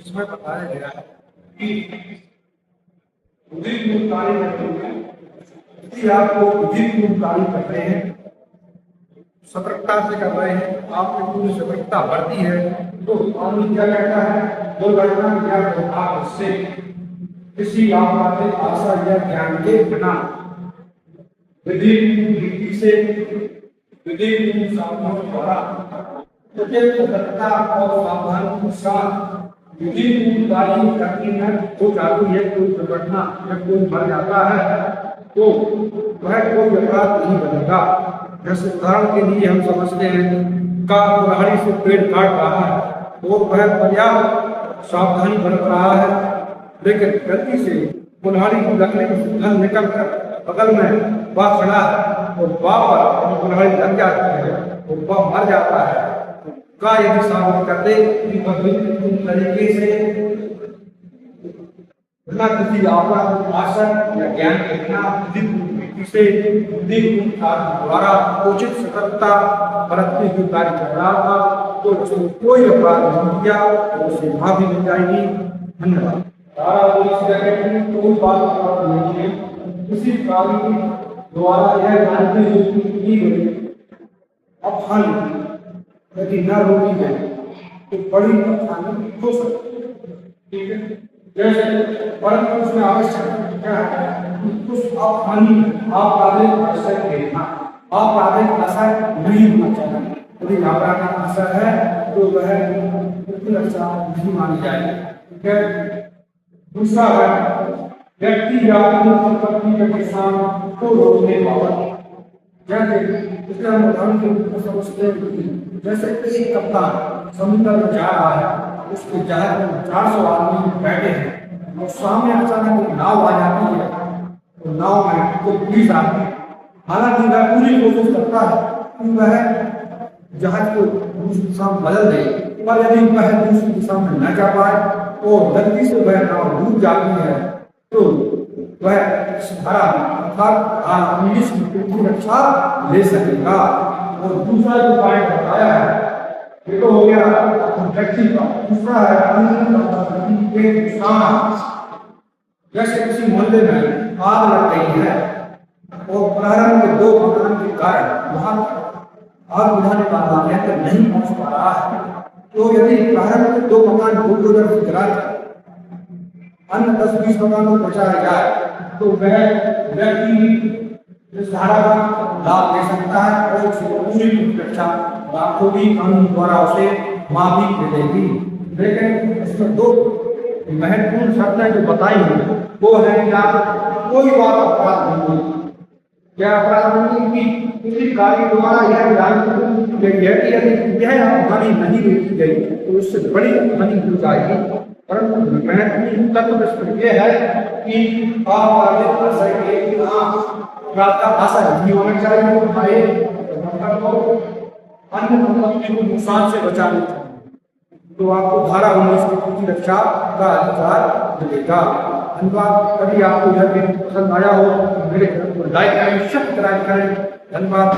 जिसमें बताया गया है कि विधिपूर्ण कार्य करते हुए यदि आपको विधिपूर्ण कार्य कर रहे हैं, सतर्कता से कर रहे हैं, आपने पूरी सतर्कता बरती है, तो कानून क्या कहता है? दुर्घटना या दुर्भाग्य से किसी आपराधिक आशा या ज्ञान के बिना विधिपूर्ण रीति से विधिपूर्ण साधनों द्वारा सतर्कता और सावधानी के साथ विधिपूर्ण कार्य करने में हो जाती है कोई दुर्घटना या कोई मर जाता है तो वह कोई अपराध नहीं बनेगा। जैसे उदाहरण के लिए हम समझते हैं का कुल्हाड़ी से पेड़ काट रहा है और वह पर्याप्त सावधानी बरत रहा है, लेकिन गलती से कुल्हाड़ी को लगने में धन निकल कर बगल में वह खड़ा है और वह पर कुल्हाड़ी लग जाती है और वह मर जाता है। का यदि साबित कर दे कि वह विधिपूर्ण तरीके से बिना किसी आपराधिक आशा या ज्ञान के बिना विधिपूर्ण से विधिपूर्ण कार्य द्वारा उचित सतर्कता बरतते हुए कार्य कर रहा था तो उसको कोई अपराध नहीं किया तो उसे माफी मिल जाएगी। धन्यवाद। कोई बात नहीं है, किसी कार्य द्वारा यह जानते हुए की गई अब हानि यदि न रोकी जाए तो बड़ी हानि हो सकती है। ठीक है, जैसे परंतु उसमें आवश्यक क्या है? कुछ हानि आपराधिक असर देखना, आपराधिक असर नहीं होना चाहिए। यदि आपराधिक असर है तो वह अच्छा नहीं मानी जाएगी। ठीक है, दूसरा है व्यक्ति या संपत्ति के नुकसान को रोकने बाबत। जैसे उदाहरण के रूप में समझते हैं, जैसे एक कप्तान समुद्र में जा रहा है, उसके जहाज में 400 आदमी बैठे हैं और सामने अचानक एक नाव आ जाती है तो नाव में कोई पुलिस आती है। हालांकि वह पूरी कोशिश करता है कि वह जहाज को दूसरी दिशा में बदल दे, पर यदि वह दूसरी दिशा में न जा पाए और गलती से वह नाव डूब जाती है तो वह इंग्लिश की रक्षा ले सकेगा। और दूसरा जो पॉइंट बताया है ये तो हो गया व्यक्ति का। दूसरा है के नुकसान। जैसे किसी मोहल्ले में आग लग गई है और प्रारंभ में 2 मकान के कारण वहां आग बुझाने वाला यंत्र नहीं पहुंच पा रहा है, तो यदि प्रारंभ में 2 मकान बुलडोजर से गिरा अन्य 10-20 मकानों को बचाया जाए तो वह व्यक्ति इस धारा का लाभ ले सकता है और उसकी पूरी रक्षा होगी, कानून द्वारा उसे माफी मिलेगी। लेकिन इसमें 2 महत्वपूर्ण शर्तें जो बताई हैं वो है कि आप कोई बात अपराध नहीं होगी। क्या अपराध नहीं कि किसी कार्य द्वारा यह जानकारी गई है कि यदि यह हानि नहीं देखी गई तो उससे बड़ी हानि हो जाएगी। परंतु महत्वपूर्ण तत्व इसमें यह है कि आपराधिक असर के आशा नहीं होना चाहिए, अन्य संपत्ति को नुकसान से बचाने तो आपको धारा 19 की रक्षा का अधिकार मिलेगा। धन्यवाद। यदि आपको यह वीडियो पसंद आया हो तो मेरे चैनल को लाइक करें, सब्सक्राइब करें। धन्यवाद।